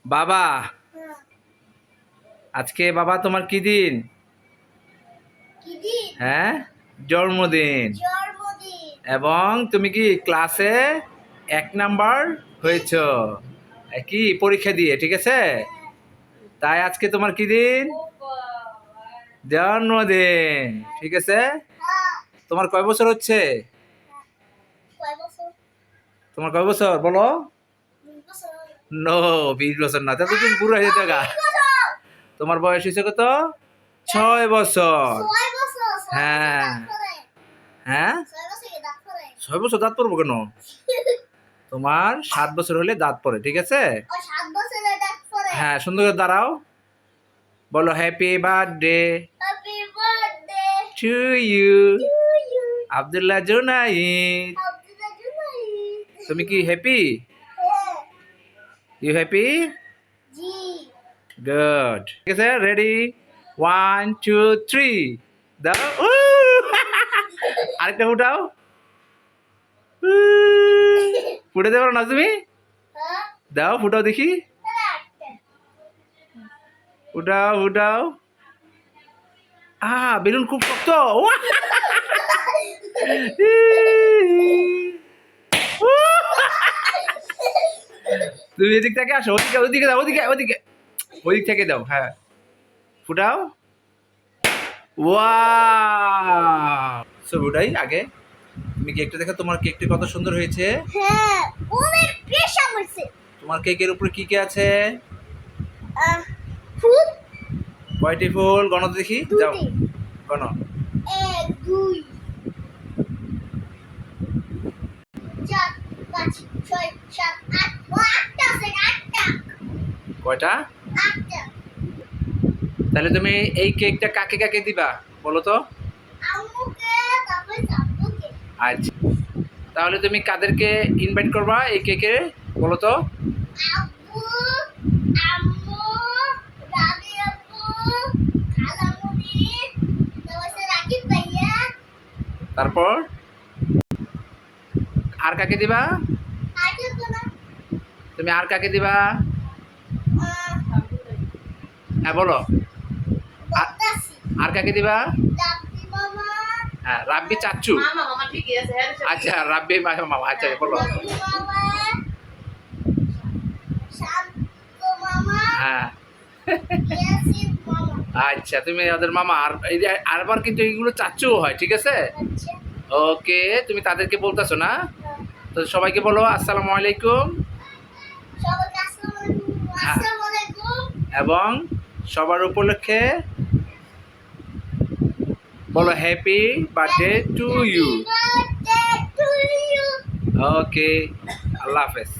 বাবা, আজকে বাবা তোমার কি দিন? হ্যাঁ, জন্মদিন। এবং তুমি কি ক্লাসে 1 নাম্বার হয়েছ কি পরীক্ষা দিয়ে, ঠিক আছে? তাই আজকে তোমার কি দিন? জন্মদিন, ঠিক আছে? তোমার কয় বছর হচ্ছে? তোমার কয় বছর বলো? নো, 20 বছর না, তাহলে তুমি বুড়ো হয়ে যেতে গা। তোমার বয়স হয়েছে কত? 6 বছর। হ্যাঁ হ্যাঁ, 6 বছর দাঁত পড়বো কেন? তোমার 7 বছর হলে দাঁত পড়ে, ঠিক আছে? হ্যাঁ, সুন্দর করে দাঁড়াও, বলো happy birthday to you Abdullah Junaid. তুমি কি হ্যাপি? You happy? গুড, ঠিক আছে, রেডি, 1 2 3 দাও। আরেকটা ফুটাও। ফুটে দেবো না তুমি? দাও, ফুটাও দেখি, ফুটাও ফুটাও। বেলুন খুব শক্ত। তুমি এদিক থেকে আসো, ওদিকে ওদিকে দাও, ওদিকে ওদিকে, ওদিক থেকে দাও। হ্যাঁ, ফুটাও। ওয়াও, সো ফুটাই আগে। তুমি কেকটা দেখো, তোমার কেকটা কত সুন্দর হয়েছে। হ্যাঁ, অনেক রেশম হয়েছে। তোমার কেকের উপরে কি কি আছে? ফুল। কয়টি ফুল গণ দেখি, যাও গণ। 1 2 4 5 6 7 8 8টা আছে, 8টা। কয়টা? 8টা। তাহলে তুমি এই কেকটা কাকে কাকে দিবা বলো তো? আম্মুকে, তারপর আব্বুকে। আচ্ছা, তাহলে তুমি কাদেরকে ইনভাইট করবা এই কেকে বলো তো? আব্বু, আম্মু, দাদি আপু, খালামুনি, তারপর রাকিব ভাইয়া। তারপর আর কাকে দিবা? আর কেউ তো না। তুমি আর কাকে দিবা? হ্যাঁ বলো, বলতাছি। আর কাকে দিবা? রাব্বি মামা, হ্যাঁ, রাব্বি চাচ্চু। মামা ঠিকই আছে। আচ্ছা, রাব্বি মামা, আচ্ছা বলো। রাব্বি মামা, শান্ত মামা, হ্যাঁ, ইয়াসিন মামা। আচ্ছা, তুমি ওদের মামা। আর এই যে আরবার কিন্তু এইগুলো চাচ্চু হয়, ঠিক আছে? আচ্ছা। ওকে, তুমি তাদেরকে বলতেছো না? তো সবাইকে বলো আসসালামু আলাইকুম। সবাইকে আসসালামু আলাইকুম। হ্যাঁ। আসসালামু আলাইকুম। এবং সবার উপলক্ষে বলো happy birthday to you. Happy birthday to you. Okay, আল্লাহ হাফেজ।